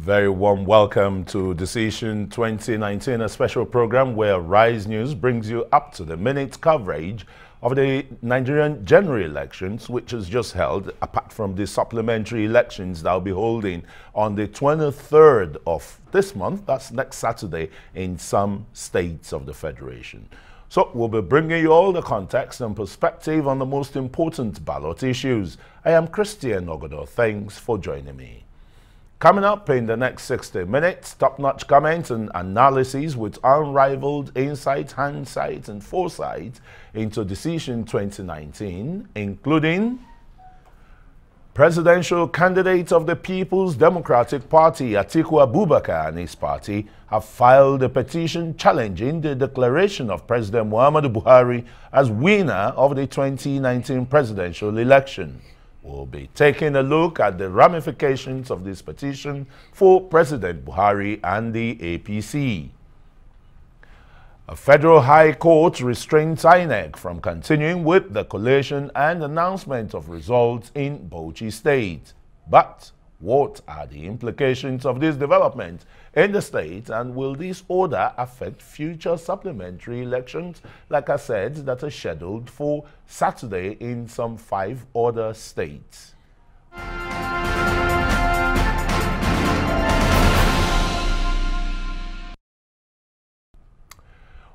Very warm welcome to Decision 2019, a special program where Rise News brings you up-to-the-minute coverage of the Nigerian general elections, which is just held, apart from the supplementary elections that will be holding on the 23rd of this month, that's next Saturday, in some states of the Federation. So we'll be bringing you all the context and perspective on the most important ballot issues. I am Christian Ogodo. Thanks for joining me. Coming up in the next 60 minutes, top-notch comments and analyses with unrivaled insight, hindsight, and foresight into Decision 2019, including presidential candidate of the People's Democratic Party, Atiku Abubakar, and his party have filed a petition challenging the declaration of President Muhammadu Buhari as winner of the 2019 presidential election. We'll be taking a look at the ramifications of this petition for President Buhari and the APC. A federal high court restrained INEC from continuing with the collation and announcement of results in Bauchi State. But what are the implications of this development in the state, and will this order affect future supplementary elections, like I said, that are scheduled for Saturday in some 5 other states?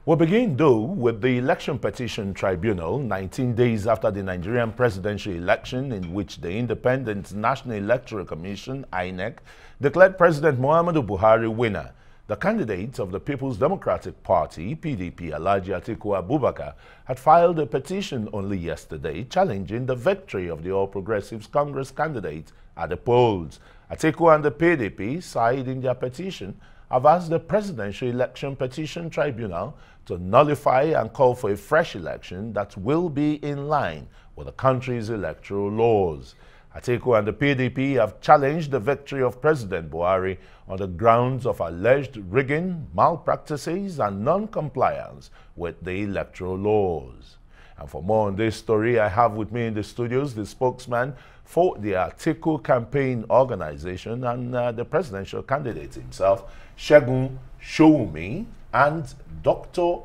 We'll begin, though, with the Election Petition Tribunal, 19 days after the Nigerian presidential election, in which the Independent National Electoral Commission, INEC, declared President Muhammadu Buhari winner. The candidate of the People's Democratic Party, PDP, Alhaji Atiku Abubakar, had filed a petition only yesterday challenging the victory of the All Progressives Congress candidate at the polls. Atiku and the PDP side in their petition have asked the Presidential Election Petition Tribunal to nullify and call for a fresh election that will be in line with the country's electoral laws. Atiku and the PDP have challenged the victory of President Buhari on the grounds of alleged rigging, malpractices, and non-compliance with the electoral laws. And for more on this story, I have with me in the studios the spokesman for the Atiku campaign organization and the presidential candidate himself, Segun Showunmi, and Dr.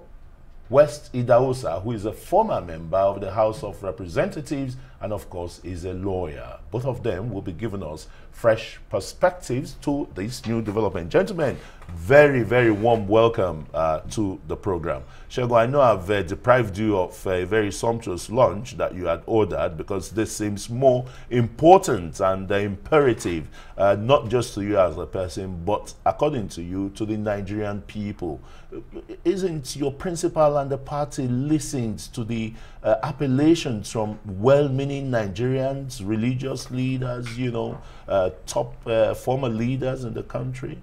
West Idahosa, who is a former member of the House of Representatives and, of course, is a lawyer. Both of them will be giving us fresh perspectives to this new development. Gentlemen, very, very warm welcome to the program. Segun, I know I've deprived you of a very sumptuous lunch that you had ordered, because this seems more important and imperative, not just to you as a person, but according to you, to the Nigerian people. Isn't your principal and the party listened to the appellations from well-meaning Nigerians, religious leaders, you know, top former leaders in the country?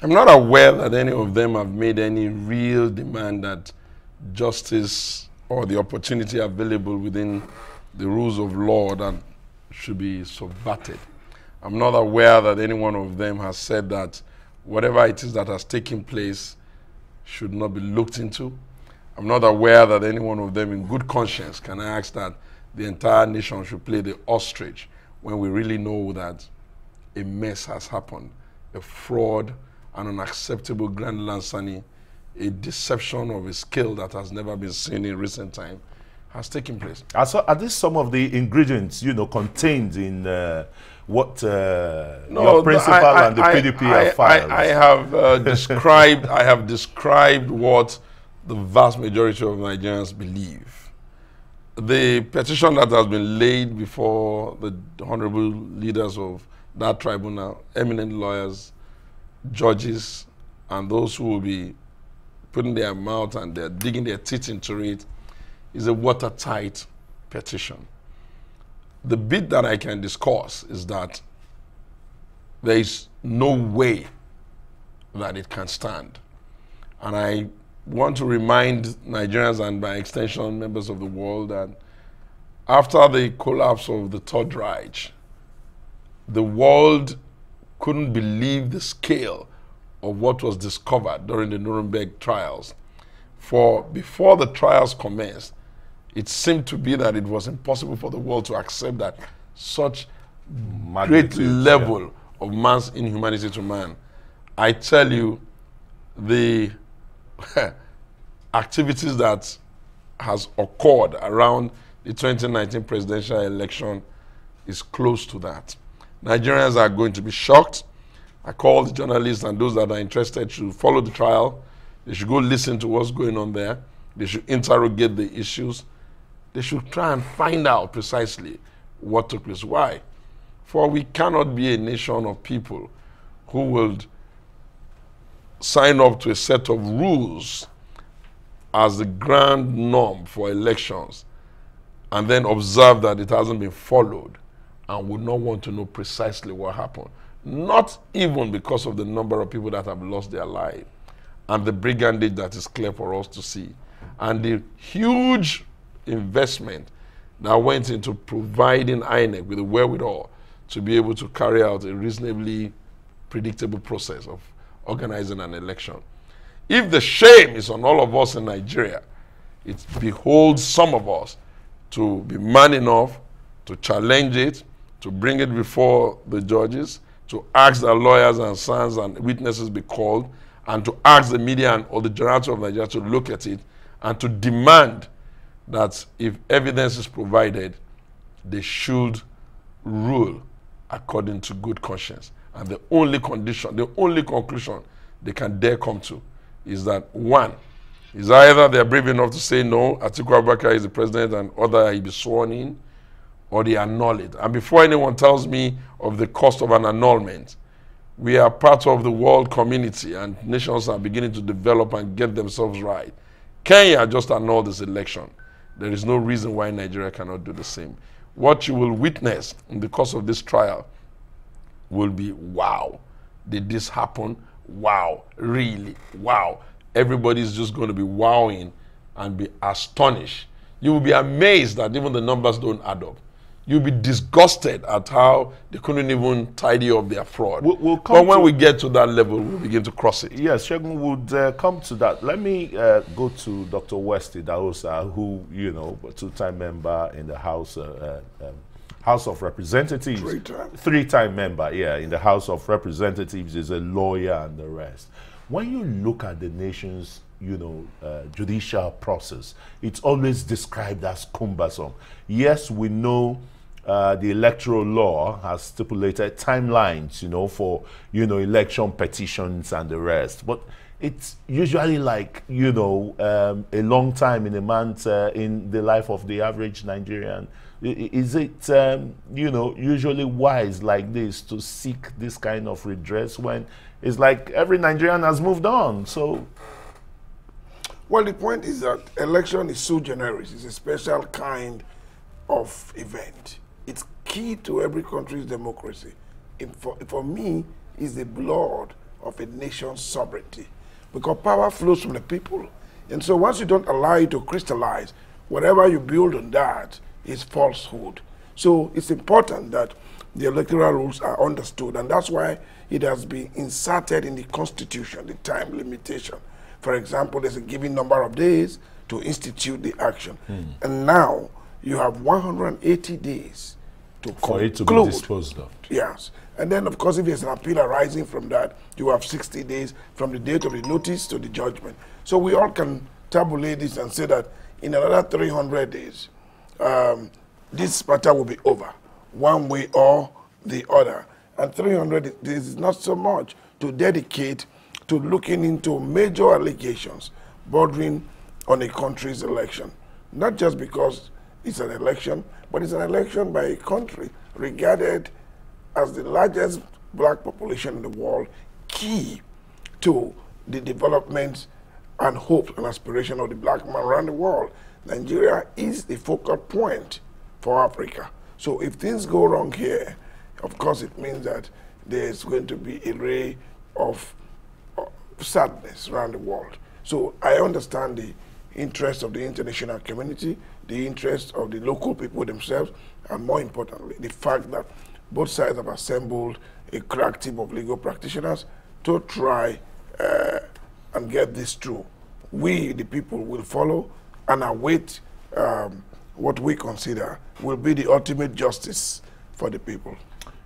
I'm not aware that any of them have made any real demand that justice or the opportunity available within the rules of law that should be subverted. I'm not aware that any one of them has said that whatever it is that has taken place should not be looked into. I'm not aware that any one of them in good conscience can ask that the entire nation should play the ostrich when we really know that a mess has happened, a fraud, an unacceptable grand larceny, a deception of a scale that has never been seen in recent time has taken place. So are these some of the ingredients, you know, contained in what your principal and the PDP have filed? I have described what the vast majority of Nigerians believe. The petition that has been laid before the honorable leaders of that tribunal, eminent lawyers, judges, and those who will be putting their mouth and they're digging their teeth into it, is a watertight petition. The bit that I can discuss is that there is no way that it can stand. And I want to remind Nigerians and by extension members of the world that after the collapse of the Third Reich, the world couldn't believe the scale of what was discovered during the Nuremberg trials. For before the trials commenced, it seemed to be that it was impossible for the world to accept that such great level of man's inhumanity to man. I tell you, the activities that has occurred around the 2019 presidential election is close to that. Nigerians are going to be shocked. I call the journalists and those that are interested to follow the trial. They should go listen to what's going on there. They should interrogate the issues. They should try and find out precisely what took place. Why? For we cannot be a nation of people who will sign up to a set of rules as the grand norm for elections and then observe that it hasn't been followed and would not want to know precisely what happened. Not even because of the number of people that have lost their life and the brigandage that is clear for us to see and the huge investment that went into providing INEC with the wherewithal to be able to carry out a reasonably predictable process of organizing an election. If the shame is on all of us in Nigeria, it beholds some of us to be man enough to challenge it, to bring it before the judges, to ask that lawyers and sons and witnesses be called, and to ask the media and or the generality of Nigeria to look at it and to demand that if evidence is provided, they should rule according to good conscience. And the only condition, the only conclusion they can dare come to is that, one, is either they are brave enough to say no, Atiku Abubakar is the president and other he be sworn in, or they annul it. And before anyone tells me of the cost of an annulment, we are part of the world community and nations are beginning to develop and get themselves right. Kenya just annulled this election. There is no reason why Nigeria cannot do the same. What you will witness in the course of this trial will be, wow, did this happen? Wow, really, wow. Everybody's just going to be wowing and be astonished. You will be amazed that even the numbers don't add up. You'll be disgusted at how they couldn't even tidy up their fraud. But when we get to that level, we'll begin to cross it. Yes, Segun would come to that. Let me go to Dr. West Idahosa, who, you know, a two-time member in the House of Representatives. Three-time member, yeah, in the House of Representatives, is a lawyer and the rest. When you look at the nation's, you know, judicial process, it's always described as cumbersome. Yes, we know the electoral law has stipulated timelines, you know, for, you know, election petitions and the rest. But it's usually like, you know, a long time in a month in the life of the average Nigerian. Is it, you know, usually wise like this to seek this kind of redress when it's like every Nigerian has moved on? So, well, the point is that election is sui generis. It's a special kind of event. It's key to every country's democracy. For me, it's the blood of a nation's sovereignty, because power flows from the people. And so once you don't allow it to crystallize, whatever you build on that is falsehood. So it's important that the electoral rules are understood, and that's why it has been inserted in the Constitution, the time limitation. For example, there's a given number of days to institute the action. And now you have 180 days to for conclude. it to be disposed of. Yes. And then, of course, if there's an appeal arising from that, you have 60 days from the date of the notice to the judgment. So we all can tabulate this and say that in another 300 days, this matter will be over, one way or the other. And 300 days is not so much to dedicate to looking into major allegations bordering on a country's election. Not just because it's an election, but it's an election by a country regarded as the largest black population in the world, key to the development and hope and aspiration of the black man around the world. Nigeria is the focal point for Africa. So if things go wrong here, of course it means that there's going to be a ray of sadness around the world. So I understand the interest of the international community, the interest of the local people themselves, and more importantly, the fact that both sides have assembled a crack team of legal practitioners to try and get this through. We, the people, will follow and await what we consider will be the ultimate justice for the people.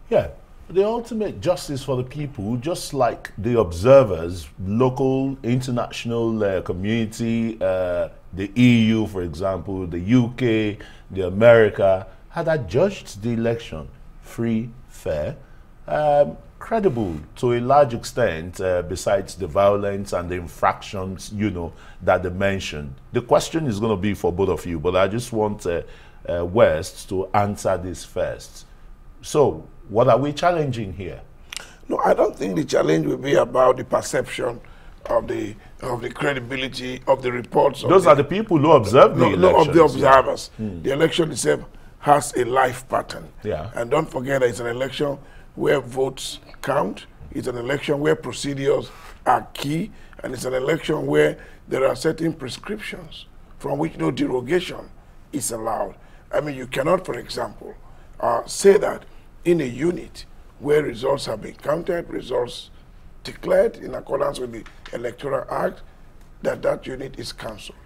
Yeah. The ultimate justice for the people, just like the observers, local, international community, the EU, for example, the UK, the America, had adjudged the election free, fair, credible to a large extent, besides the violence and the infractions, you know, that they mentioned. The question is going to be for both of you, but I just want West to answer this first. So, what are we challenging here? No, I don't think the challenge will be about the perception of the credibility of the reports. Those are the people who observe the election. No, of the observers. Yeah. The election itself has a life pattern. Yeah. And don't forget that it's an election where votes count. It's an election where procedures are key. And it's an election where there are certain prescriptions from which no derogation is allowed. I mean, you cannot, for example, say that in a unit where results have been counted, results declared in accordance with the Electoral Act, that unit is cancelled.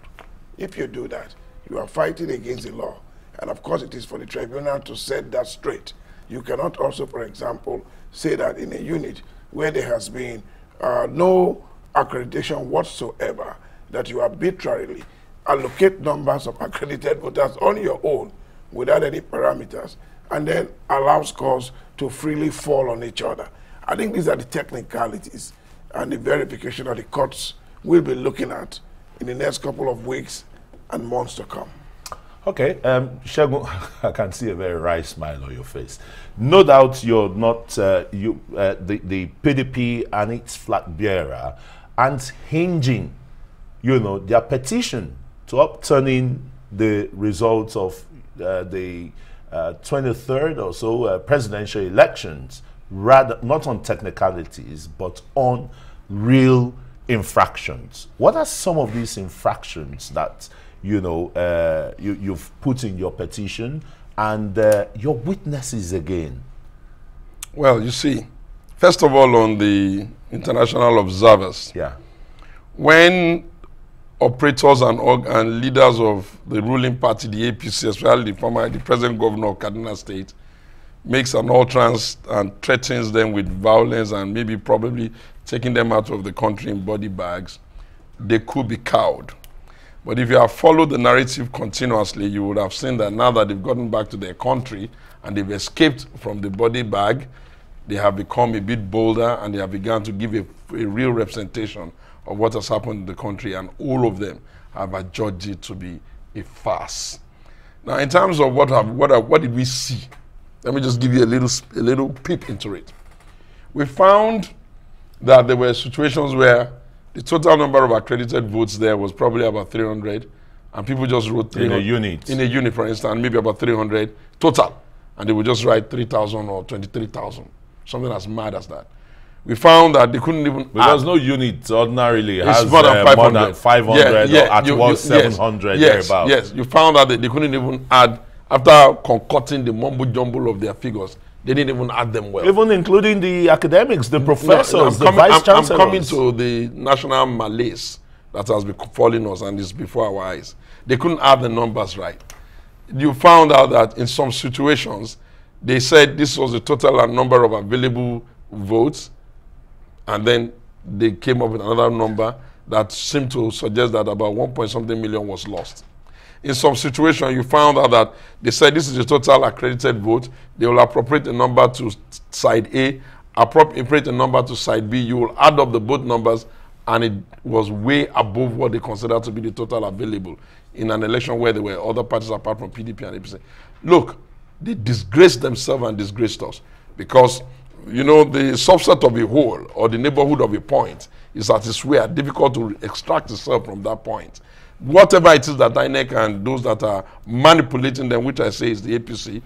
If you do that, you are fighting against the law. And of course, it is for the tribunal to set that straight. You cannot also, for example, say that in a unit where there has been no accreditation whatsoever, that you arbitrarily allocate numbers of accredited voters on your own without any parameters, and then allow scores to freely fall on each other. I think these are the technicalities and the verification that the courts will be looking at in the next couple of weeks and months to come. Okay, Segun, I can see a very wry smile on your face. No doubt you're not the PDP and its flag bearer, and hinging, you know, their petition to upturning the results of the 23rd or so presidential elections, rather not on technicalities, but on real infractions. What are some of these infractions that, you know, you've put in your petition, and your witnesses again? Well, you see, first of all, on the international observers, yeah, when operators and leaders of the ruling party, the APC, especially the present governor of Kaduna State, makes an utterance and threatens them with violence and maybe probably taking them out of the country in body bags, they could be cowed. But if you have followed the narrative continuously, you would have seen that now that they've gotten back to their country and they've escaped from the body bag, they have become a bit bolder and they have begun to give a real representation of what has happened in the country, and all of them have adjudged it to be a farce. Now, in terms of what did we see? Let me just give you a little peep into it. We found that there were situations where the total number of accredited votes there was probably about 300, and people just wrote 300. In a unit. In a unit, for instance, maybe about 300 total, and they would just write 3,000 or 23,000, something as mad as that. We found that they couldn't even Because no unit ordinarily it's has more than 500, more than 500 or at most 700 yes, thereabouts. yes, you found out that they couldn't even add, after concocting the mumbo jumble of their figures, they didn't even add them well. Even including the academics, the professors, no, the vice-chancellors. I'm coming to the national malaise that has been falling us and is before our eyes. They couldn't add the numbers right. You found out that in some situations, they said this was the total number of available votes, and then they came up with another number that seemed to suggest that about 1.something million was lost. In some situation, you found out that they said this is the total accredited vote. They will appropriate a number to side A, appropriate a number to side B. You will add up the both numbers, and it was way above what they considered to be the total available in an election where there were other parties apart from PDP and APC. Look, they disgraced themselves and disgraced us, because you know, the subset of a whole or the neighborhood of a point is at its way difficult to extract itself from that point. Whatever it is that INEC and those that are manipulating them, which I say is the APC,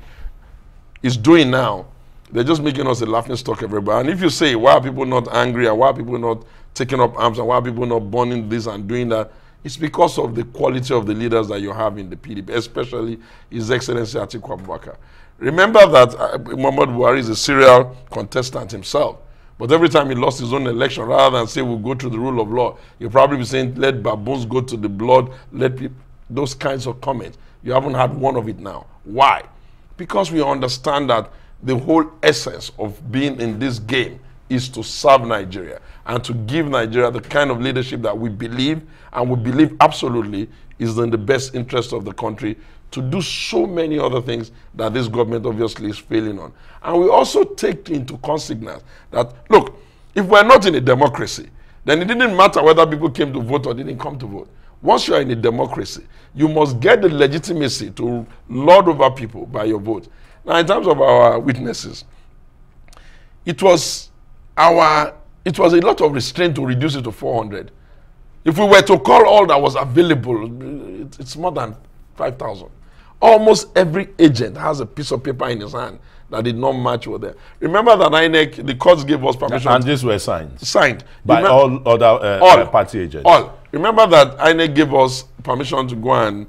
is doing now, they're just making us a laughing stock, everybody. And if you say, why are people not angry, and why are people not taking up arms, and why are people not burning this and doing that, it's because of the quality of the leaders that you have in the PDP, especially His Excellency Atiku Abubakar. Remember that Muhammad Buhari is a serial contestant himself. But every time he lost his own election, rather than say we'll go to the rule of law, he'll probably be saying, let baboons go to the blood, let people, those kinds of comments. You haven't had one of it now. Why? Because we understand that the whole essence of being in this game is to serve Nigeria and to give Nigeria the kind of leadership that we believe, and we believe absolutely is in the best interest of the country, to do so many other things that this government obviously is failing on. And we also take into consignance that, look, if we're not in a democracy, then it didn't matter whether people came to vote or didn't come to vote. Once you are in a democracy, you must get the legitimacy to lord over people by your vote. Now, in terms of our witnesses, it was a lot of restraint to reduce it to 400. If we were to call all that was available, it's more than 5,000. Almost every agent has a piece of paper in his hand that did not match with them. Remember that INEC, the courts gave us permission. And these were signed? Signed. By all other party agents? All. Remember that INEC gave us permission to go and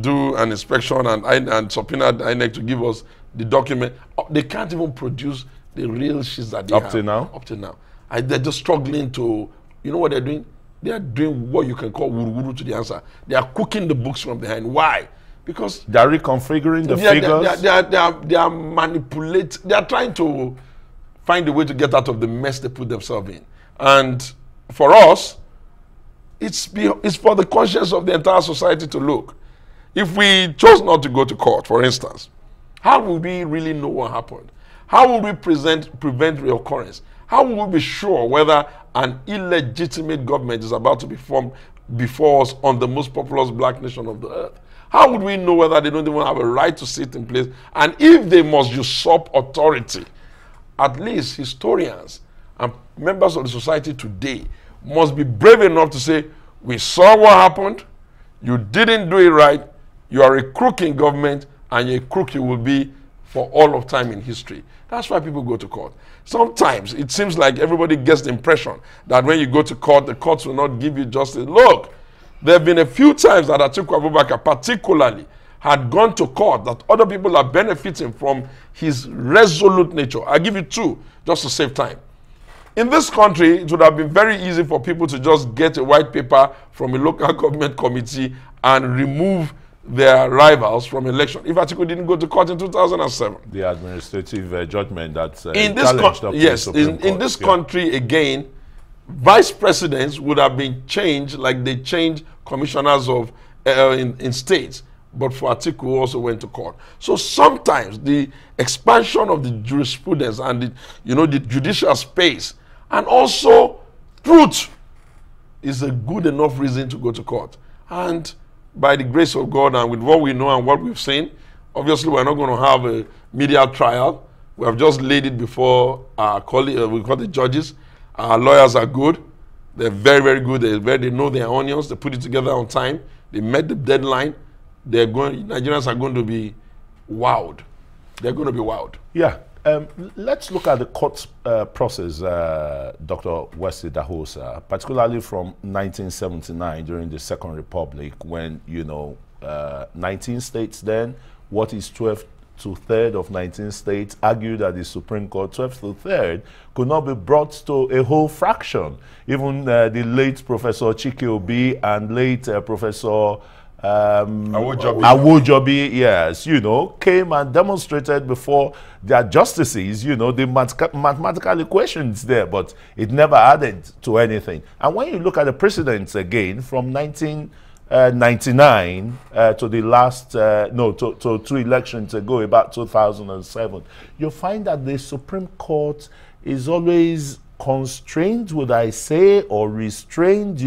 do an inspection and subpoenaed INEC to give us the document. They can't even produce the real sheets that they have. Up to now? Up to now. They're just struggling to, you know what they're doing? They are doing what you can call wuru-wuru to the answer. They are cooking the books from behind. Why? Because they are reconfiguring the figures. They are manipulating. They are trying to find a way to get out of the mess they put themselves in. And for us, it's for the conscience of the entire society to look. If we chose not to go to court, for instance, how will we really know what happened? How will we prevent reoccurrence? How will we be sure whether an illegitimate government is about to be formed before us on the most populous black nation of the earth? How would we know whether they don't even have a right to sit in place? And if they must usurp authority, at least historians and members of the society today must be brave enough to say, we saw what happened, you didn't do it right, you are a crook in government, and a crook you will be for all of time in history. That's why people go to court. Sometimes it seems like everybody gets the impression that when you go to court, the courts will not give you justice. Look, there have been a few times that Atiku Abubakar particularly had gone to court that other people are benefiting from his resolute nature. I'll give you two just to save time. In this country, it would have been very easy for people to just get a white paper from a local government committee and remove their rivals from election. If Atiku didn't go to court in 2007. The administrative judgment that in this country, again, vice presidents would have been changed like they changed commissioners of in states. But for Atiku also went to court. So sometimes the expansion of the jurisprudence and the judicial space and also truth is a good enough reason to go to court. And by the grace of God and with what we know and what we've seen, obviously we're not going to have a media trial. We have just laid it before our colleagues, we call the judges. Our lawyers are good. They're very, very good. They know their onions. They put it together on time. They met the deadline. Nigerians are going to be wowed. They're going to be wowed. Yeah. Let's look at the court process, Dr. Wesley Idahosa, particularly from 1979 during the Second Republic, when, 19 states then, what is 12 to 3rd of 19 states, argued that the Supreme Court, 12 to 3rd, could not be brought to a whole fraction. Even the late Professor Chike Obi and late Professor Awojobi, yes, came and demonstrated before their justices, the mathematical equations there, but it never added to anything. And when you look at the precedents again from 1999 to the last, to 2 elections ago, about 2007, you find that the Supreme Court is always constrained, would I say, or restrained,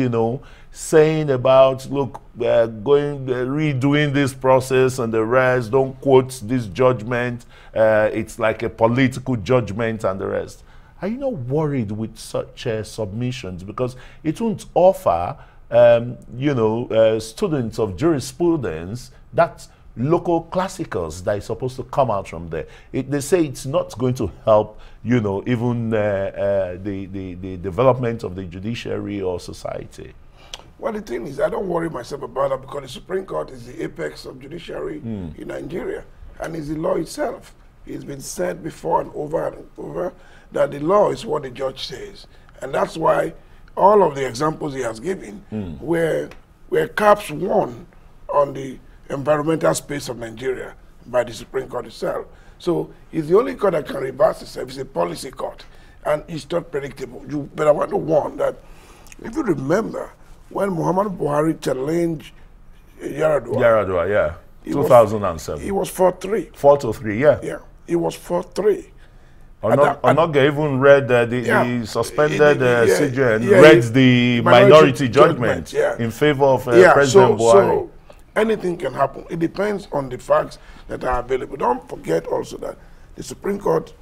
saying about, look, redoing this process and the rest, don't quote this judgment, it's like a political judgment and the rest. Are you not worried with such submissions? Because it won't offer, students of jurisprudence that local classicals that is supposed to come out from there. They say it's not going to help, even the development of the judiciary or society. Well, the thing is, I don't worry myself about that because the Supreme Court is the apex of judiciary in Nigeria, and is the law itself. It's been said before and over that the law is what the judge says, and that's why all of the examples he has given were caps won on the environmental space of Nigeria by the Supreme Court itself. So it's the only court that can reverse itself. It's a policy court, and it's not predictable. But I want to warn that if you remember when Muhammad Buhari challenged Yar'Adua, yeah, 2007. He was 4-3. 4-3, yeah. Yeah, he was 4-3. Onoge even read the suspended CJ and yeah, read the minority judgment in favor of President Buhari. So anything can happen. It depends on the facts that are available. Don't forget also that the Supreme Court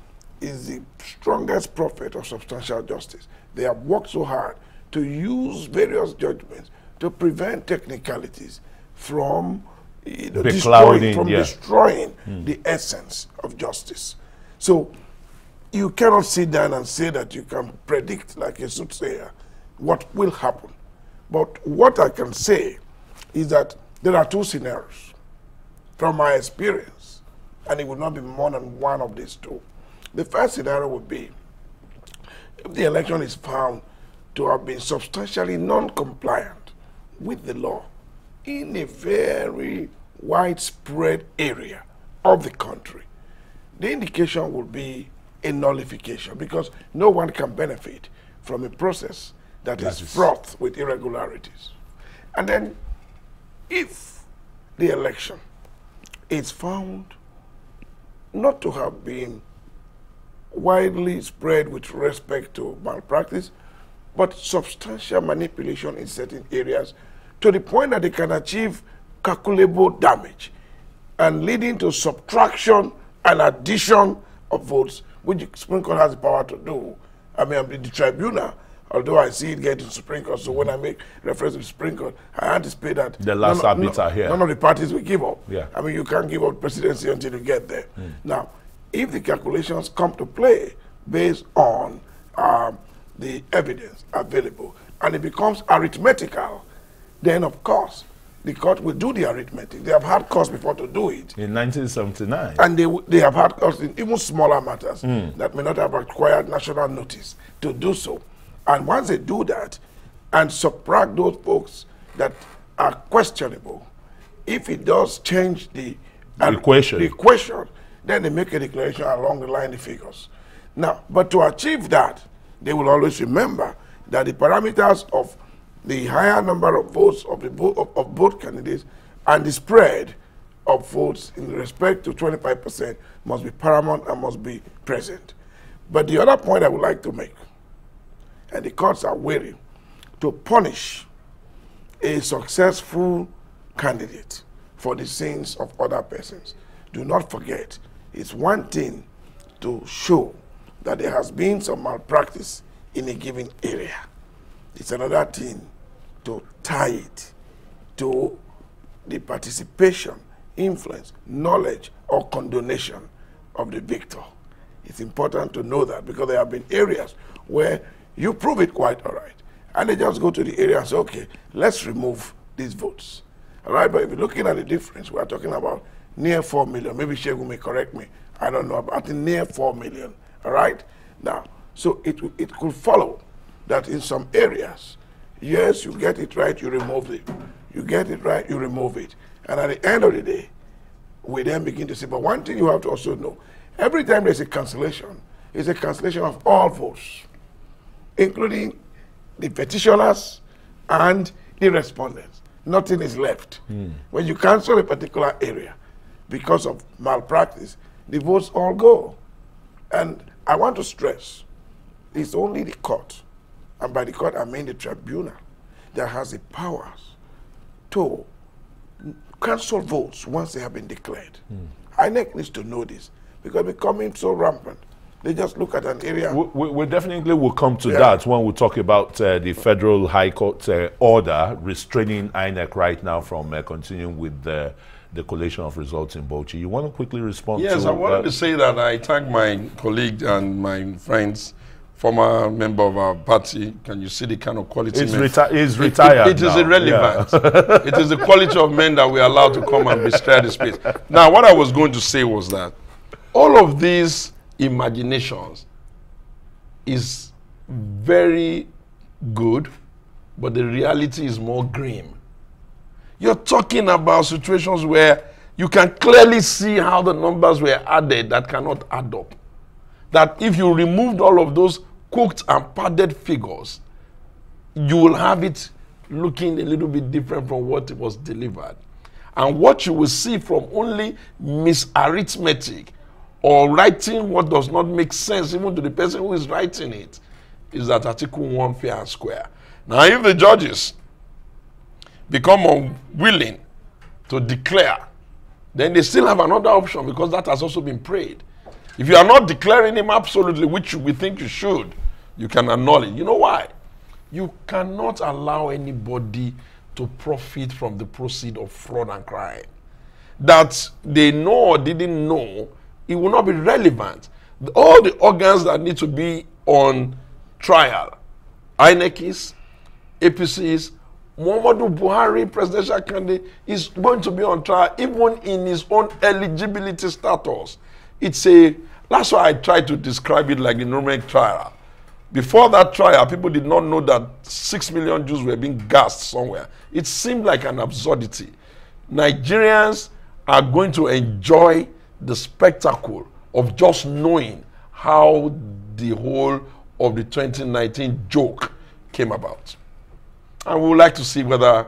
is the strongest prophet of substantial justice. They have worked so hard to use various judgments to prevent technicalities from destroying the essence of justice. So you cannot sit down and say that you can predict like a soothsayer what will happen. But what I can say is that there are two scenarios from my experience, and it will not be more than one of these two. The first scenario would be if the election is found to have been substantially non-compliant with the law in a very widespread area of the country, the indication would be a nullification, because no one can benefit from a process that is fraught with irregularities. And then if the election is found not to have been widely spread with respect to malpractice, but substantial manipulation in certain areas to the point that they can achieve calculable damage and leading to subtraction and addition of votes, which the Supreme Court has the power to do. I mean, the tribunal, although I see it get to Supreme Court, so when I make reference to the Supreme Court, I anticipate that the last arbiter here. None of the parties will give up. Yeah. I mean, you can't give up presidency until you get there. Now, if the calculations come to play based on the evidence available, and it becomes arithmetical, then of course, the court will do the arithmetic. They have had courts before to do it. In 1979. And they have had courts in even smaller matters that may not have required national notice to do so. And once they do that and subtract those folks that are questionable, if it does change the equation, then they make a declaration along the line of figures. Now, but to achieve that, they will always remember that the parameters of the higher number of votes of both candidates and the spread of votes in respect to 25% must be paramount and must be present. But the other point I would like to make, and the courts are wary to punish a successful candidate for the sins of other persons. Do not forget, it's one thing to show that there has been some malpractice in a given area. It's another thing to tie it to the participation, influence, knowledge, or condonation of the victor. It's important to know that, because there have been areas where you prove it quite all right, and they just go to the area and say, okay, let's remove these votes. All right, but if you're looking at the difference, we are talking about near 4 million. Maybe Segun may correct me. I don't know, but near 4 million. All right? Now, so it could follow that in some areas, yes, you get it right, you remove it. You get it right, you remove it. And at the end of the day, we then begin to say, but one thing you have to also know, every time there's a cancellation, it's a cancellation of all votes, including the petitioners and the respondents. Nothing is left. When you cancel a particular area because of malpractice, the votes all go. And I want to stress, it's only the court, and by the court I mean the tribunal, that has the powers to cancel votes once they have been declared. INEC needs to know this, because it's becoming so rampant. They just look at an area. We definitely will come to that when we talk about the Federal High Court order restraining INEC right now from continuing with the collation of results in Bauchi. You want to quickly respond? Yes, I wanted to say that I thank my colleague and my friends, former member of our party. Can you see the kind of quality? He's retired. It is irrelevant. Yeah. It is the quality of men that we are allowed to come and bestir the space. Now, what I was going to say was that all of these imaginations is very good, but the reality is more grim. You're talking about situations where you can clearly see how the numbers were added that cannot add up. That if you removed all of those cooked and padded figures, you will have it looking a little bit different from what was delivered. And what you will see from only misarithmetic or writing what does not make sense even to the person who is writing it is that Atiku won fair and square. Now, if the judges become unwilling to declare, then they still have another option, because that has also been prayed. If you are not declaring him absolutely, which we think you should, you can annul it. You know why? You cannot allow anybody to profit from the proceeds of fraud and crime. That they know or didn't know, it will not be relevant. All the organs that need to be on trial, INECs, APCs, Muhammadu Buhari, presidential candidate, is going to be on trial even in his own eligibility status. That's why I try to describe it like the Nuremberg trial. Before that trial, people did not know that 6 million Jews were being gassed somewhere. It seemed like an absurdity. Nigerians are going to enjoy the spectacle of just knowing how the whole of the 2019 joke came about. And we would like to see whether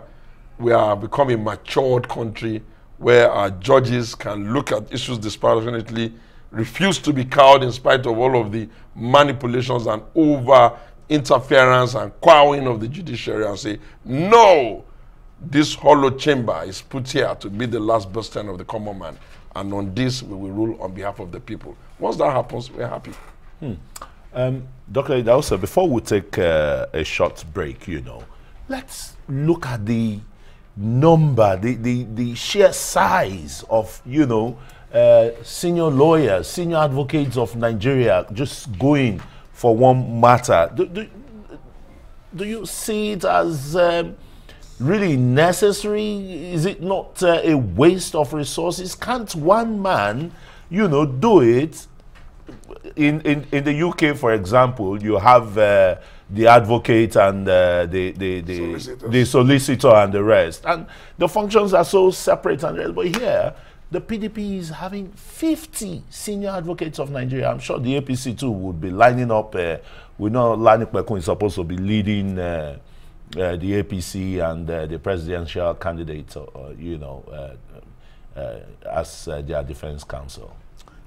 we are becoming a matured country where our judges can look at issues dispassionately, refuse to be cowed in spite of all of the manipulations and over interference and quowing of the judiciary, and say, no, this hollow chamber is put here to be the last bastion of the common man, and on this we will rule on behalf of the people. Once that happens, we're happy. Dr. Idahosa, before we take a short break, let's look at the number, the sheer size of, senior lawyers, senior advocates of Nigeria just going for one matter. Do you see it as really necessary? Is it not a waste of resources? Can't one man, do it? In the UK, for example, you have the advocate and the solicitor and the rest, and the functions are so separate and rest. But here, the PDP is having 50 senior advocates of Nigeria. I'm sure the APC too would be lining up. We know Lani Kpekun is supposed to be leading the APC and the presidential candidate, as their defense counsel.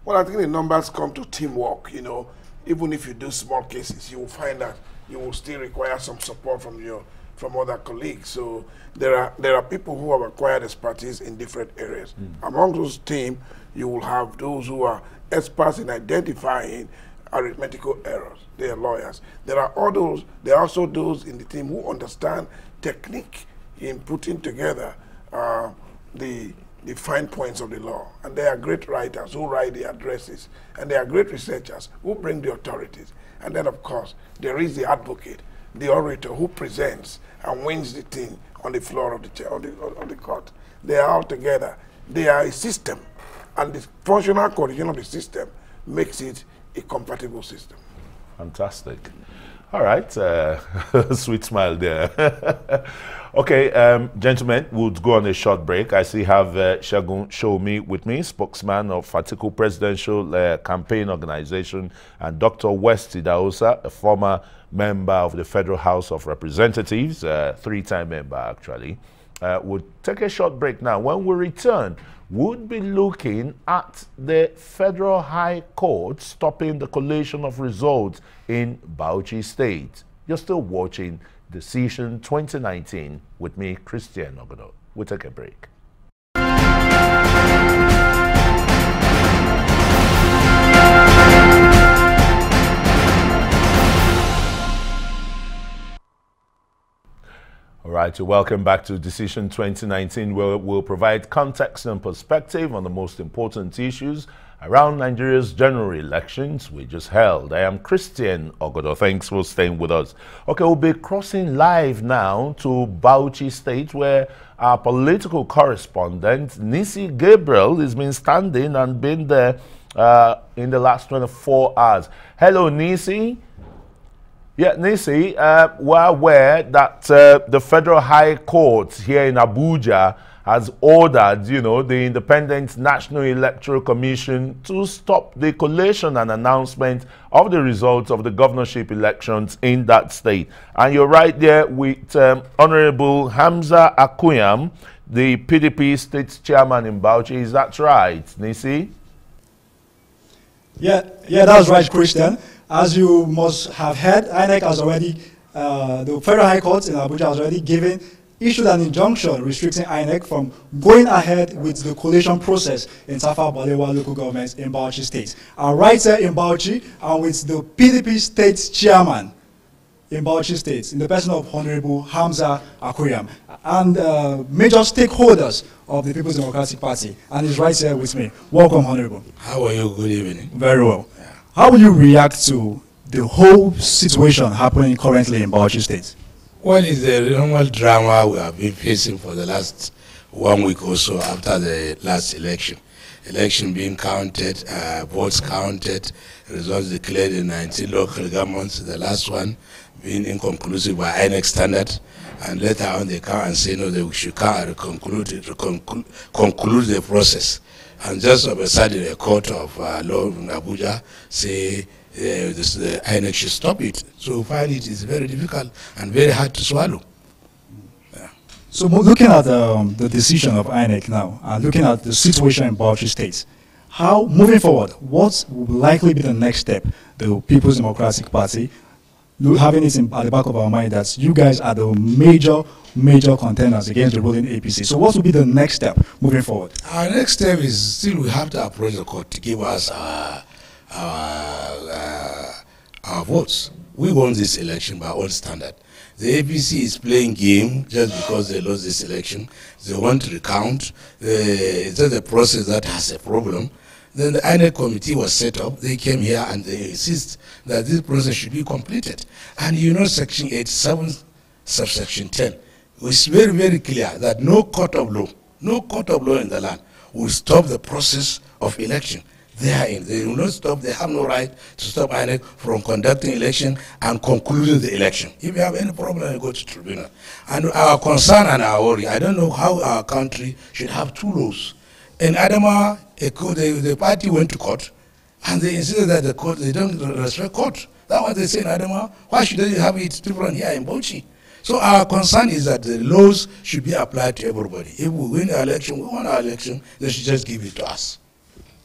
Well, I think the numbers come to teamwork. Even if you do small cases, you will find that you will still require some support from other colleagues. So there are people who have acquired expertise in different areas. Among those team, you will have those who are experts in identifying arithmetical errors. They are lawyers. There are also those in the team who understand technique in putting together the fine points of the law. And they are great writers who write the addresses. And they are great researchers who bring the authorities. And then, of course, there is the advocate, the orator who presents and wins the thing on the floor of the court. They are all together. They are a system. And the functional coordination of the system makes it a compatible system. Fantastic. All right. Sweet smile there. Okay, gentlemen, we'll go on a short break. I see have Segun Showunmi with me, spokesman of Atiku Presidential Campaign Organization, and Dr. West Idahosa, a former member of the Federal House of Representatives, three-time member actually. We'll take a short break now. When we return, we'll be looking at the Federal High Court stopping the collation of results in Bauchi State. You're still watching Decision 2019 with me, Christian Ogodo. We'll take a break. All right, so welcome back to Decision 2019, where we'll provide context and perspective on the most important issues around Nigeria's general elections we just held. I am Christian Ogodo. Thanks for staying with us. Okay, we'll be crossing live now to Bauchi State, where our political correspondent, Nisi Gabriel, has been standing and been there in the last 24 hours. Hello, Nisi. Yeah, Nisi, we're aware that the Federal High Court here in Abuja has ordered, the Independent National Electoral Commission to stop the collation and announcement of the results of the governorship elections in that state. And you're right there with Honorable Hamza Akuyam, the PDP state chairman in Bauchi. Is that right, Nisi? Yeah, that's right, Christian. As you must have heard, INEC has already, the Federal High Court in Abuja has already issued an injunction restricting INEC from going ahead with the collation process in Tafa Balewa local government in Bauchi State. And right here in Bauchi, and with the PDP state chairman in Bauchi State, in the person of Honorable Hamza Akuyam, and major stakeholders of the People's Democratic Party, and he's right here with me. Welcome, Honorable. How are you? Good evening. Very well. Yeah. How will you react to the whole situation happening currently in Bauchi State? Well, it's a normal drama we have been facing for the last 1 week or so after the last election. Election being counted, votes counted, results declared in 19 local governments, the last one being inconclusive by INEC standard, and later on they come and say no, they should come and conclude the process. And just of a sudden, a court of law in Abuja say the INEC should stop it. So we find it is very difficult and very hard to swallow. Yeah. So looking at the decision of INEC now, and looking at the situation in Bauchi State, how, moving forward, what will likely be the next step? The People's Democratic Party, having it at the back of our mind that you guys are the major contenders against the ruling APC. So what will be the next step moving forward? Our next step is still we have to approach the court to give us our votes. We won this election by all standard. The APC is playing game just because they lost this election. They want to recount. It's just a process that has a problem. Then the INEC committee was set up. They came here and they insist that this process should be completed. And Section 87, subsection 10, it's very, very clear that no court of law in the land will stop the process of election. They will not stop. They have no right to stop INEC from conducting election and concluding the election. If you have any problem, you go to tribunal. And our concern and our worry, I don't know how our country should have two laws. In Adamawa, the party went to court, and they insisted that the court, they don't respect court. That's what they say in Adamawa. Why should they have it different here in Bauchi? So our concern is that the laws should be applied to everybody. If we win our election, we won our election, they should just give it to us.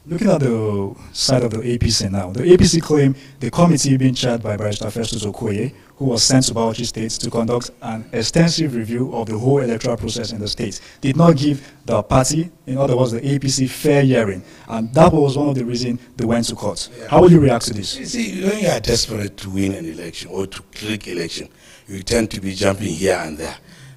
Looking at the side of the APC now, the APC claim the committee being chaired by Barrister Festus Okoye, who was sent to Bauchi State to conduct an extensive review of the whole electoral process in the state, did not give the party, in other words, the APC, fair hearing. And that was one of the reasons they went to court. Yeah. How will you react to this? You see, when you are desperate to win an election or to click election, you tend to be jumping here and there.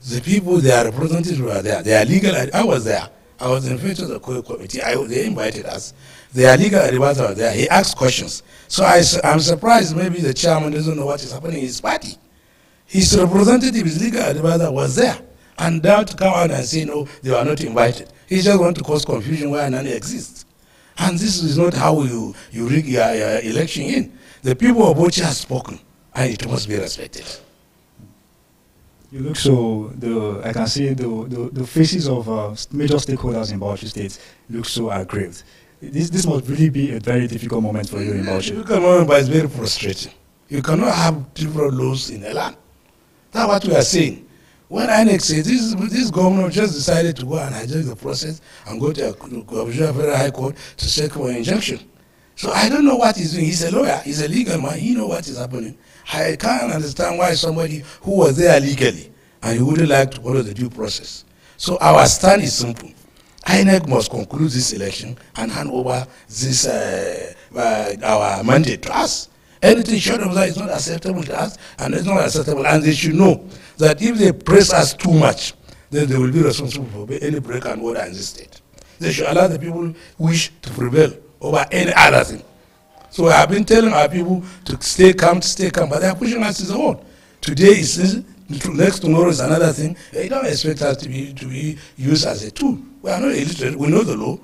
The people, their representatives were there. They are legal. I was there. I was in favor of the committee. They invited us. Their legal advisor was there. He asked questions. So I'm surprised maybe the chairman doesn't know what is happening in his party. His representative, his legal advisor was there. And now to come out and say, no, they were not invited. He just want to cause confusion where none exists. And this is not how you rig your election in. The people of Bauchi have spoken, and it must be respected. You look so, I can see the faces of major stakeholders in Bauchi State look so aggrieved. This must really be a very difficult moment for you in Bauchi. Difficult moment, but it's very frustrating. You cannot have different laws in the land. That's what we are saying. When INEC says this governor just decided to go and hijack the process and go to a Federal High Court to seek for an injunction. So I don't know what he's doing. He's a lawyer. He's a legal man. He knows what is happening. I can't understand why somebody who was there legally and he wouldn't like to follow the due process. So our stand is simple. INEC must conclude this election and hand over this our mandate to us. Anything short of that is not acceptable to us, and it's not acceptable. And they should know that if they press us too much, then they will be responsible for any break and order in this state. They should allow the people who wish to prevail over any other thing. So I have been telling our people to stay calm, but they are pushing us to the wall. Today is this, next tomorrow is another thing. They don't expect us to be used as a tool. We are not illiterate. We know the law.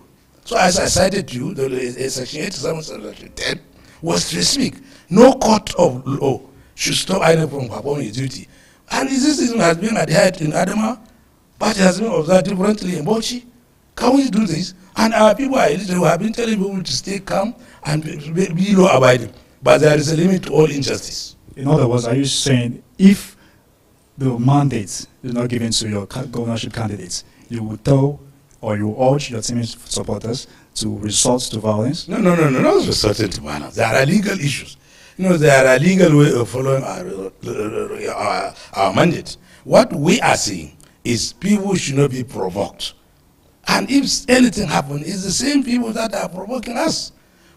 So as I cited to you, the Section 87, Section 10 was specific. No court of law should stop INEC from performing its duty. And this system has been adhered in Adamawa, But it has been observed differently in Bauchi. Can we do this? And our people are illiterate. We have been telling people to stay calm and be law-abiding. But there is a limit to all injustice. In other words, are you saying if the mandate is not given to your governorship candidates, you will tell or you urge your team supporters to resort to violence? No, not resorting to violence. There are legal issues. There are legal way of following our mandate. What we are saying is people should not be provoked. And if anything happens, it's the same people that are provoking us.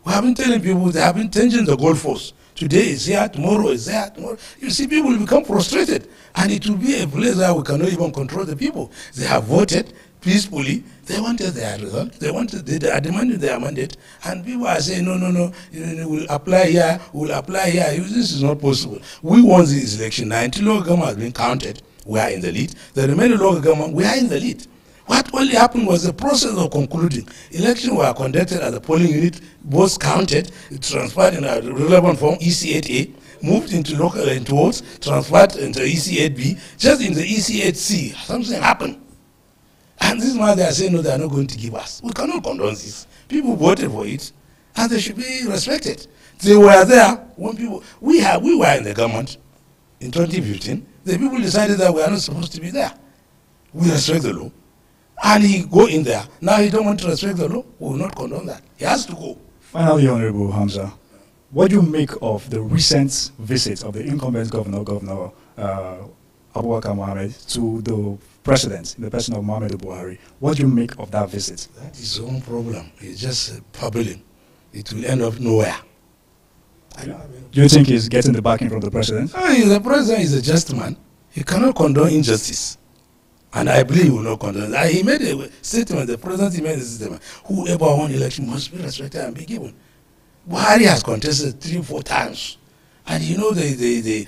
We have been telling people they have been changing the goalposts. Today is here, tomorrow is there, tomorrow. You see, people will become frustrated. And it will be a place where we cannot even control the people. They have voted peacefully. They wanted their result. They are demanding their mandate. And people are saying, no, we'll apply here, we'll apply here. This is not possible. We won this election. 90 local government has been counted. We are in the lead. The remaining local government, we are in the lead. What only happened was the process of concluding. Elections were conducted at the polling unit, votes counted, transferred in a relevant form, EC8A, moved into local votes, transferred into EC8B. Just in the EC8C, something happened. And this is why they are saying, no, they are not going to give us. We cannot condone this. People voted for it, and they should be respected. They were there when people, we were in the government in 2015. The people decided that we are not supposed to be there. We respect the law. And he go in there. Now he don't want to respect the law. We will not condone that. He has to go. Finally, Honorable Hamza, what do you make of the recent visit of the incumbent Governor Abubakar Mohammed to the President, in the person of Muhammadu Buhari? What do you make of that visit? That is his own problem. It's just bubbling. It will end up nowhere. Do you think he's getting the backing from the President? The President is a just man. He cannot condone injustice. And I believe he will not condone it. He made a statement, the President made a statement, whoever won election must be respected and be given. Buhari has contested 3-4 times. And you know the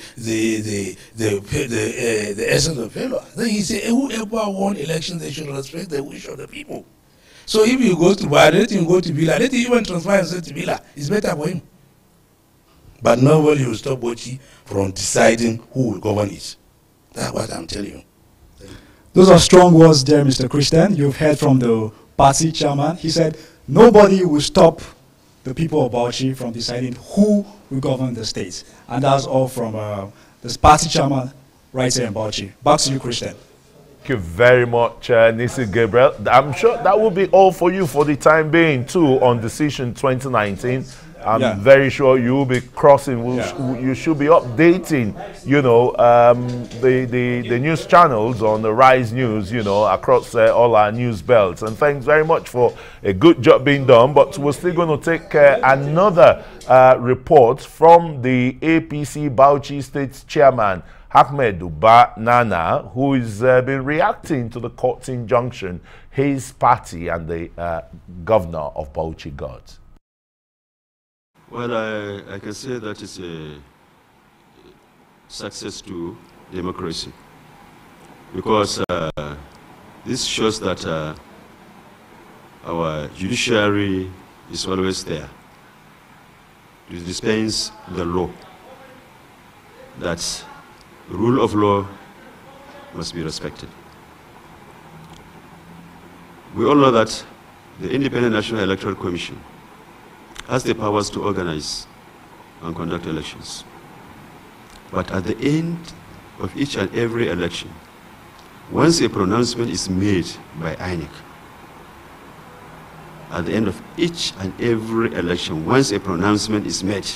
essence of failure. Then he said, whoever won election, they should respect the wish of the people. So if he goes to Buhari, let him go to Bila. Let him even transfer himself to Bila. It's better for him. But nobody will stop Bauchi from deciding who will govern it. That's what I'm telling you. Those are strong words there, Mr. Christian. You've heard from the party chairman. He said nobody will stop the people of Bauchi from deciding who will govern the state. And that's all from this party chairman right here in Bauchi. Back to you, Christian. Thank you very much, Nisi Gabriel. I'm sure that will be all for you for the time being, too, on Decision 2019. I'm very sure you will be crossing. You should be updating, the news channels on the Rise News, across all our news belts. And thanks very much for a good job being done. But we're still going to take another report from the APC Bauchi State Chairman, Ahmed Uba Nana, who has been reacting to the court's injunction his party and the governor of Bauchi got. Well, I can say that it's a success to democracy, because this shows that our judiciary is always there to dispense the law, that the rule of law must be respected. We all know that the Independent National Electoral Commission has the powers to organize and conduct elections. But at the end of each and every election, once a pronouncement is made by INEC, at the end of each and every election, once a pronouncement is made,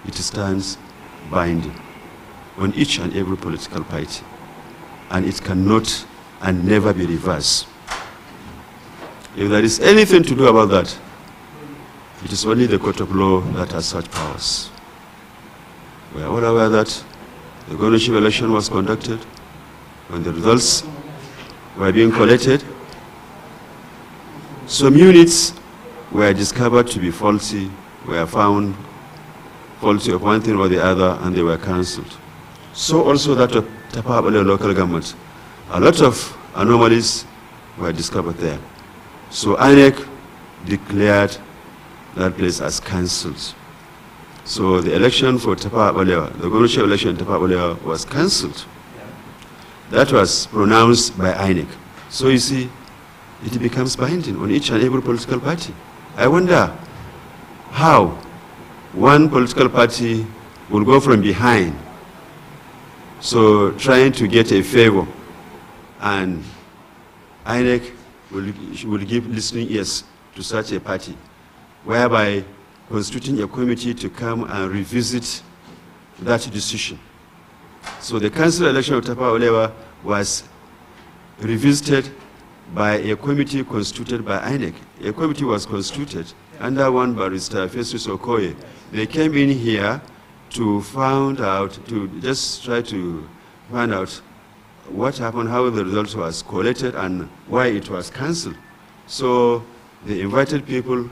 it stands binding on each and every political party, and it cannot and never be reversed. If there is anything to do about that, it is only the court of law that has such powers. We are all aware that the governorship election was conducted. When the results were being collected, some units were discovered to be faulty, were found faulty of one thing or the other, and they were cancelled. So also that of Tapabale local government. A lot of anomalies were discovered there. So INEC declared that place as cancelled. So the election for Tafa Balewa, the governorship election in Tafa Balewa was cancelled. that was pronounced by INEC. So you see, it becomes binding on each and every political party. I wonder how one political party will go from behind, so trying to get a favor, and INEC will give listening ears to such a party, whereby constituting a committee to come and revisit that decision. So the council election of Tafawa Balewa was revisited by a committee constituted by INEC. A committee was constituted under one barrister, Festus Okoye. They came in here to find out, to just try to find out what happened, how the result was collected, and why it was cancelled. So they invited people,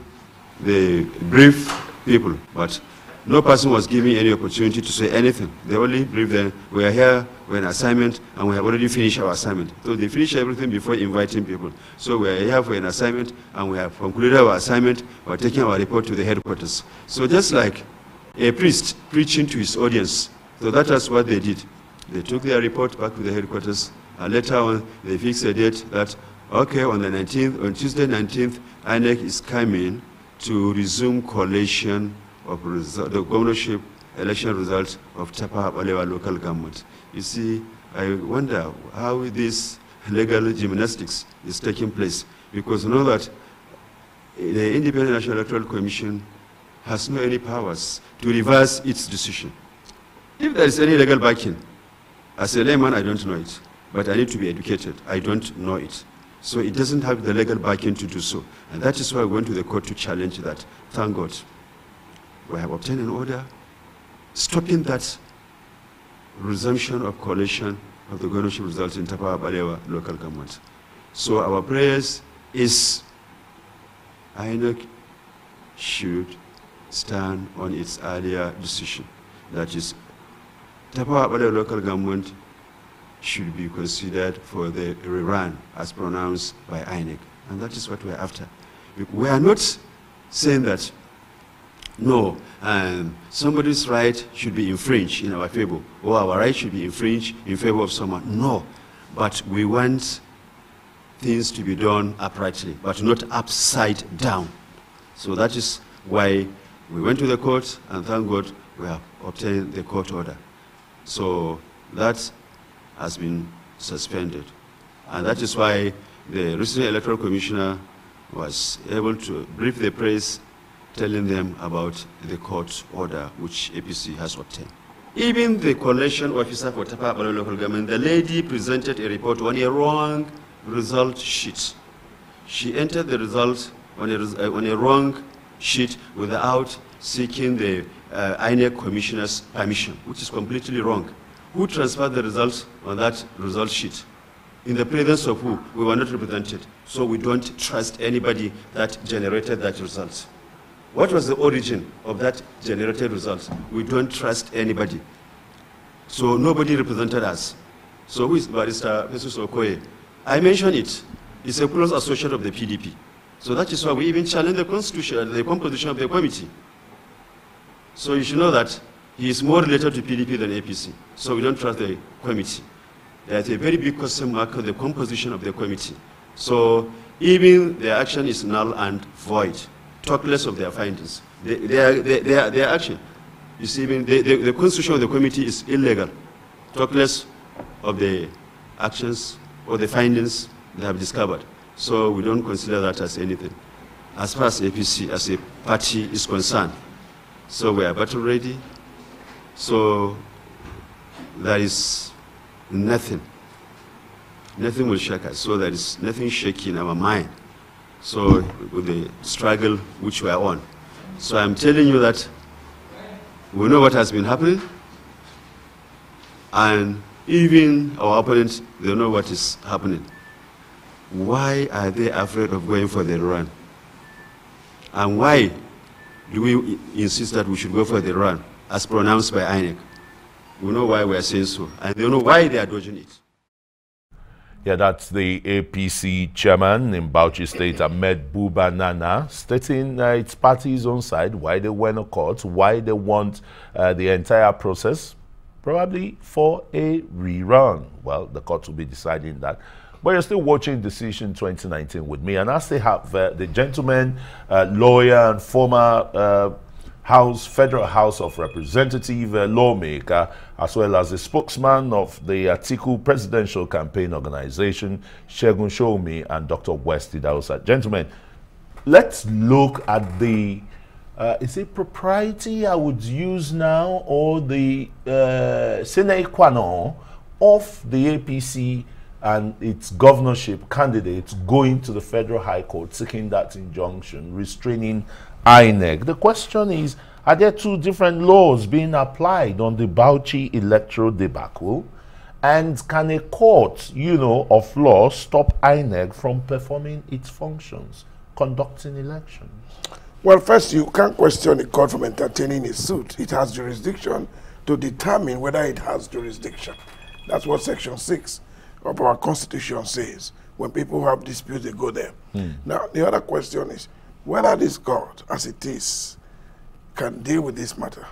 they briefed people, but no person was given any opportunity to say anything. They only briefed them, we are here, we're an assignment, and we have already finished our assignment. So they finished everything before inviting people. So we are here for an assignment, and we have concluded our assignment, we're taking our report to the headquarters. So just like a priest preaching to his audience, so that is what they did. They took their report back to the headquarters, and later on, they fixed a date that, okay, on the 19th, on Tuesday 19th, INEC is coming to resume collation of the governorship election results of Tafawa Balewa local government. You see, I wonder how this legal gymnastics is taking place, because you know that the Independent National Electoral Commission has no any powers to reverse its decision. If there is any legal backing, as a layman, I don't know it, but I need to be educated. I don't know it. So it doesn't have the legal backing to do so. And that is why we went to the court to challenge that. Thank God, we have obtained an order stopping that resumption of collation of the governorship results in Tafawa Balewa local government. So our prayers is INEC should stand on its earlier decision. That is, Tafawa Balewa local government should be considered for the rerun as pronounced by INEC. And that is what we're after. We are not saying that, no, somebody's right should be infringed in our favor, or our right should be infringed in favor of someone. No, but we want things to be done uprightly, but not upside down. So that is why we went to the court, and thank God we have obtained the court order. So that has been suspended. And that is why the recent electoral commissioner was able to brief the press, telling them about the court order which APC has obtained. Even the collation officer for Tafawa Balewa local government, the lady presented a report on a wrong result sheet. She entered the result on a wrong sheet without seeking the INEC commissioner's permission, which is completely wrong. Who transferred the results on that result sheet? In the presence of who? We were not represented. So we don't trust anybody that generated that result. What was the origin of that generated result? We don't trust anybody. So nobody represented us. So who is Barrister Festus Okoye? I mentioned it. It's a close associate of the PDP. So that is why we even challenge the constitution, the composition of the committee. So you should know that he is more related to PDP than APC. So we don't trust the committee. There's a very big question mark on the composition of the committee. So even their action is null and void. Talk less of their findings. Their action. You see, even the constitution of the committee is illegal. Talk less of the actions or the findings they have discovered. So we don't consider that as anything. As far as APC as a party is concerned, so we are battle ready. So there is nothing will shake us. So there is nothing shaking in our mind. So with the struggle which we are on. So I'm telling you that we know what has been happening, and even our opponents, they know what is happening. Why are they afraid of going for the run? And why do we insist that we should go for the run, as pronounced by INEC? We know why we are saying so, and they know why they are dodging it. Yeah, that's the APC chairman in Bauchi State, Ahmed Buba Nana, stating its party's own side, why they went to court, why they want the entire process probably for a rerun. Well, the court will be deciding that. But you're still watching Decision 2019 with me, and I still have the gentleman, lawyer and former Federal House of Representative lawmaker, as well as the spokesman of the Atiku Presidential Campaign Organization, Segun Showunmi, and Dr. West Idahosa. Gentlemen, let's look at the, is it propriety I would use now, or the sine qua non of the APC and its governorship candidates going to the Federal High Court seeking that injunction, restraining INEC. The question is, are there two different laws being applied on the Bauchi electoral debacle? And can a court, of law stop INEC from performing its functions, conducting elections? Well, first, you can't question the court from entertaining a suit. It has jurisdiction to determine whether it has jurisdiction. That's what Section 6 of our Constitution says. When people have disputes, they go there. Now, the other question is whether this court, as it is, can deal with this matter.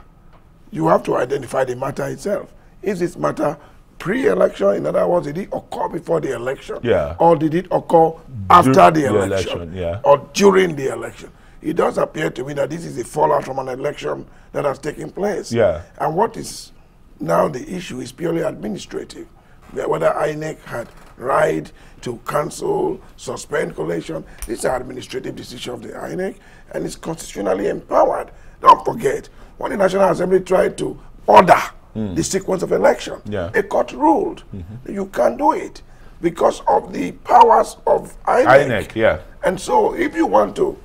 You have to identify the matter itself. Is this matter pre-election? In other words, did it occur before the election? Yeah. Or did it occur after the election? Yeah. Or during the election? It does appear to me that this is a fallout from an election that has taken place. Yeah. And what is now the issue is purely administrative. Whether INEC had right to cancel, suspend collation, this is an administrative decision of the INEC, and it's constitutionally empowered. Don't forget, when the National Assembly tried to order the sequence of election, a court ruled you can't do it because of the powers of INEC. And so if you want to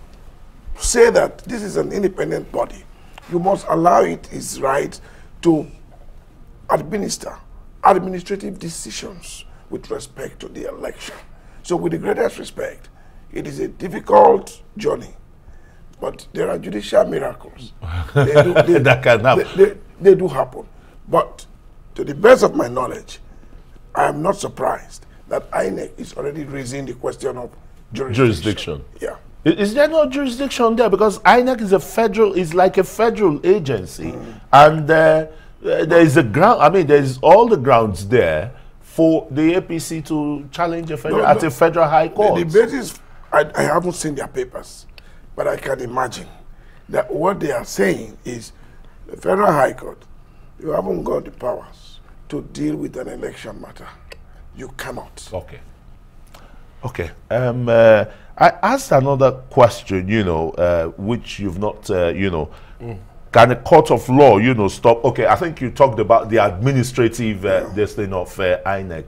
say that this is an independent body, you must allow it its right to administer administrative decisions with respect to the election. So with the greatest respect, it is a difficult journey, but there are judicial miracles. That can happen. They do happen. But to the best of my knowledge, I am not surprised that INEC is already raising the question of jurisdiction. Yeah. Is there no jurisdiction there? Because INEC is like a federal agency, and there is a ground. There's all the grounds there for the APC to challenge a federal high court. The basis, I haven't seen their papers, but I can imagine that what they are saying is the federal high court, you haven't got the powers to deal with an election matter. You cannot. Okay. Okay. I asked another question, which you've not, can a court of law, stop? Okay, I think you talked about the administrative destiny of INEC.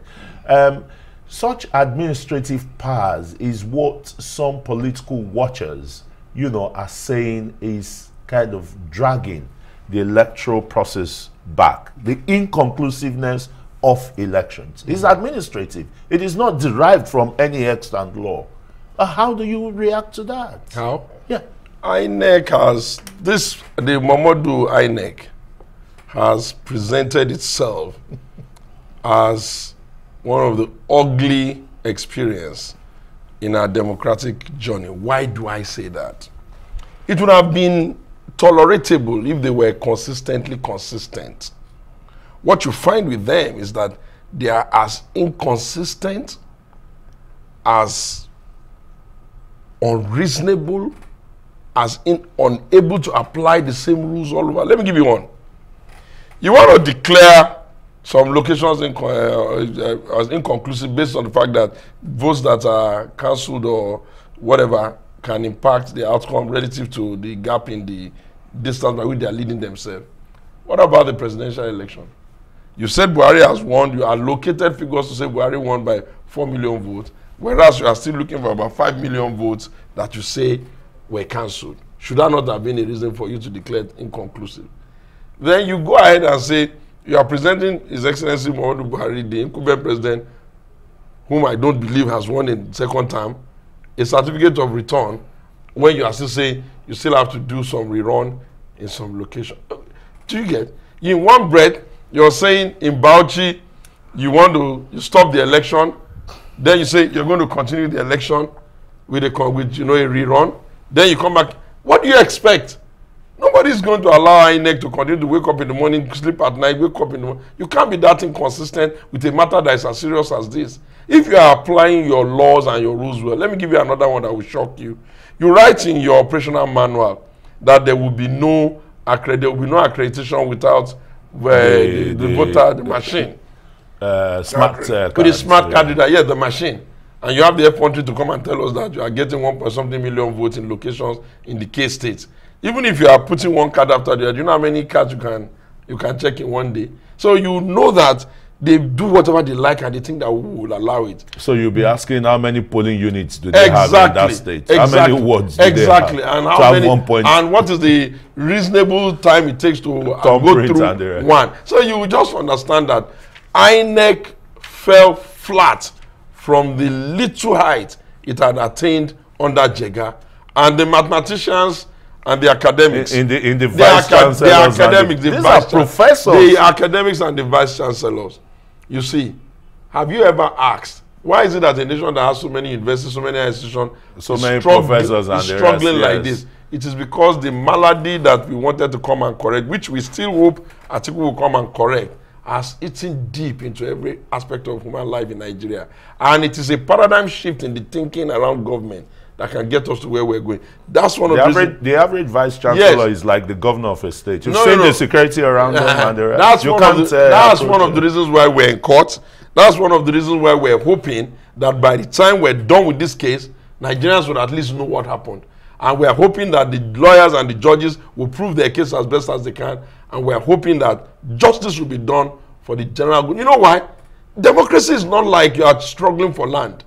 Such administrative powers is what some political watchers, are saying is kind of dragging the electoral process back. The inconclusiveness of elections is administrative. It is not derived from any extant law. How do you react to that? How? Yeah. INEC the Momodu INEC has presented itself as one of the ugly experience in our democratic journey. Why do I say that? It would have been tolerable if they were consistently consistent. What you find with them is that they are as inconsistent, as unreasonable, as unable to apply the same rules all over. Let me give you one. You want to declare some locations as inconclusive based on the fact that votes that are cancelled or whatever can impact the outcome relative to the gap in the distance by which they are leading themselves. What about the presidential election? You said Buhari has won. You allocated figures to say Buhari won by 4 million votes, whereas you are still looking for about 5 million votes that you say were cancelled. Should that not have been a reason for you to declare inconclusive? Then you go ahead and say you are presenting His Excellency Muhammadu Buhari, the incumbent president, whom I don't believe has won in second term, a certificate of return when you are still saying you still have to do some rerun in some location. Do you get? In one breath, you're saying in Bauchi you want to stop the election, then you say you're going to continue the election with a rerun, then you come back. What do you expect? Nobody is going to allow INEC to continue to wake up in the morning, sleep at night, wake up in the morning. You can't be that inconsistent with a matter that is as serious as this. If you are applying your laws and your rules well, let me give you another one that will shock you. You write in your operational manual that there will be no accreditation without the machine. Smart card. With the smart card reader, yes, the machine. And you have the effrontery to come and tell us that you are getting 1.something million votes in locations in the K states. Even if you are putting one card after the other, do you know how many cards you can check in one day? So you know that they do whatever they like and they think that we will allow it. So you'll be asking how many polling units do they have in that state? Exactly. How many wards do they have? And how many, and what is the reasonable time it takes to go through one? So you just understand that INEC fell flat from the little height it had attained under Jega, and the mathematicians and the academics in the vice chancellors, the academics, the vice professors, the academics and the vice chancellors. You see, have you ever asked why is it that a nation that has so many universities, so many institutions, so many professors and struggling like this? It is because the malady that we wanted to come and correct, which we still hope Atiku will come and correct, has eaten deep into every aspect of human life in Nigeria. And it is a paradigm shift in the thinking around government that can get us to where we're going. That's one of the average vice chancellor is like the governor of a state. You've seen the security around them and the rest. That's one of the reasons why we're in court. That's one of the reasons why we're hoping that by the time we're done with this case, Nigerians will at least know what happened. And we're hoping that the lawyers and the judges will prove their case as best as they can. And we're hoping that justice will be done for the general good. You know why? Democracy is not like you are struggling for land.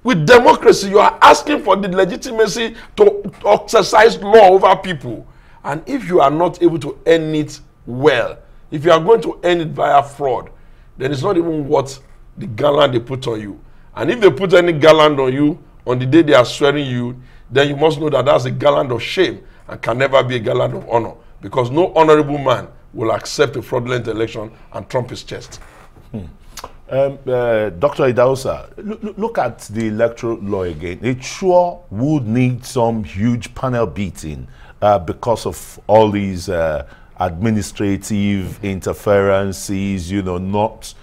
With democracy, you are asking for the legitimacy to exercise law over people. And if you are not able to earn it well, if you are going to earn it via fraud, then it's not even worth the garland they put on you. And if they put any garland on you on the day they are swearing you, then you must know that that's a garland of shame and can never be a garland of honor. Because no honorable man will accept a fraudulent election and trump his chest. Dr. Idahosa, look at the electoral law again. It sure would need some huge panel beating because of all these administrative interferences, not,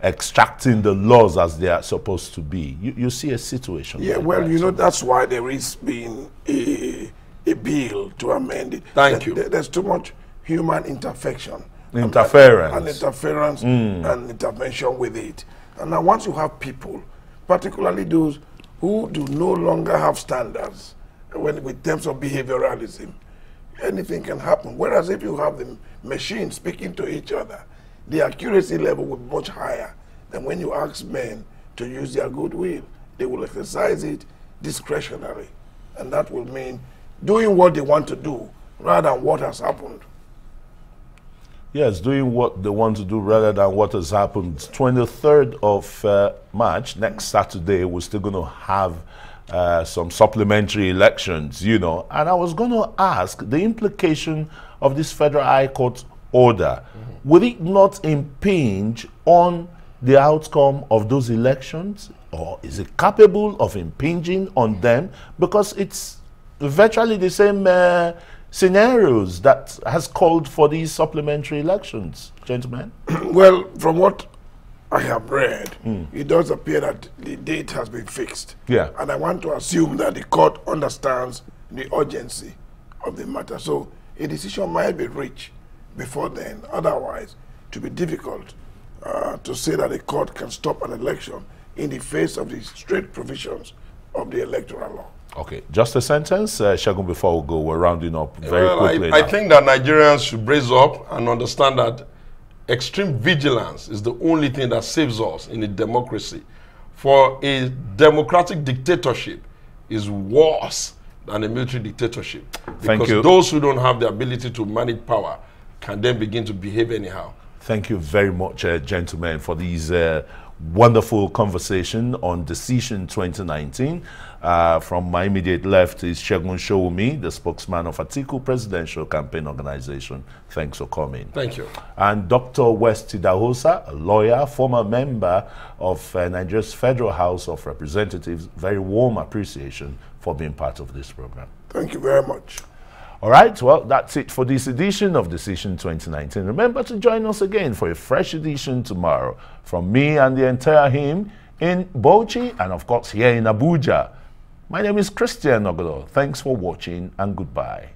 extracting the laws as they are supposed to be. You see a situation. Yeah, like well, that's why there is being a bill to amend it. Thank you. There's too much human intervention. Interference. And intervention with it. And now once you have people, particularly those who do no longer have standards with terms of behavioralism, anything can happen. Whereas if you have the machines speaking to each other, the accuracy level will be much higher than when you ask men to use their goodwill. They will exercise it discretionary. And that will mean doing what they want to do rather than what has happened. Yes, doing what they want to do rather than what has happened. 23rd of March, next Saturday, we're still going to have some supplementary elections, And I was going to ask the implication of this Federal High Court order. Would it not impinge on the outcome of those elections? Or is it capable of impinging on them? Because it's virtually the same scenarios that has called for these supplementary elections, gentlemen. Well, from what I have read, it does appear that the date has been fixed. Yeah. And I want to assume that the court understands the urgency of the matter. So a decision might be reached before then. Otherwise, it will be difficult to say that a court can stop an election in the face of the strict provisions of the electoral law. Okay, just a sentence, Segun, before we go, we're rounding up very quickly. I think that Nigerians should brace up and understand that extreme vigilance is the only thing that saves us in a democracy. For a democratic dictatorship is worse than a military dictatorship. Thank you. Because those who don't have the ability to manage power can then begin to behave anyhow. Thank you very much, gentlemen, for these wonderful conversation on Decision 2019. From my immediate left is Showunmi, the spokesman of Atiku Presidential Campaign Organization. Thanks for coming. Thank you. And Dr. West Idahosa, a lawyer, former member of Nigeria's Federal House of Representatives. Very warm appreciation for being part of this program. Thank you very much. All right, well, that's it for this edition of Decision 2019. Remember to join us again for a fresh edition tomorrow. From me and the entire team in Bauchi and, of course, here in Abuja. My name is Christian Ogodo. Thanks for watching and goodbye.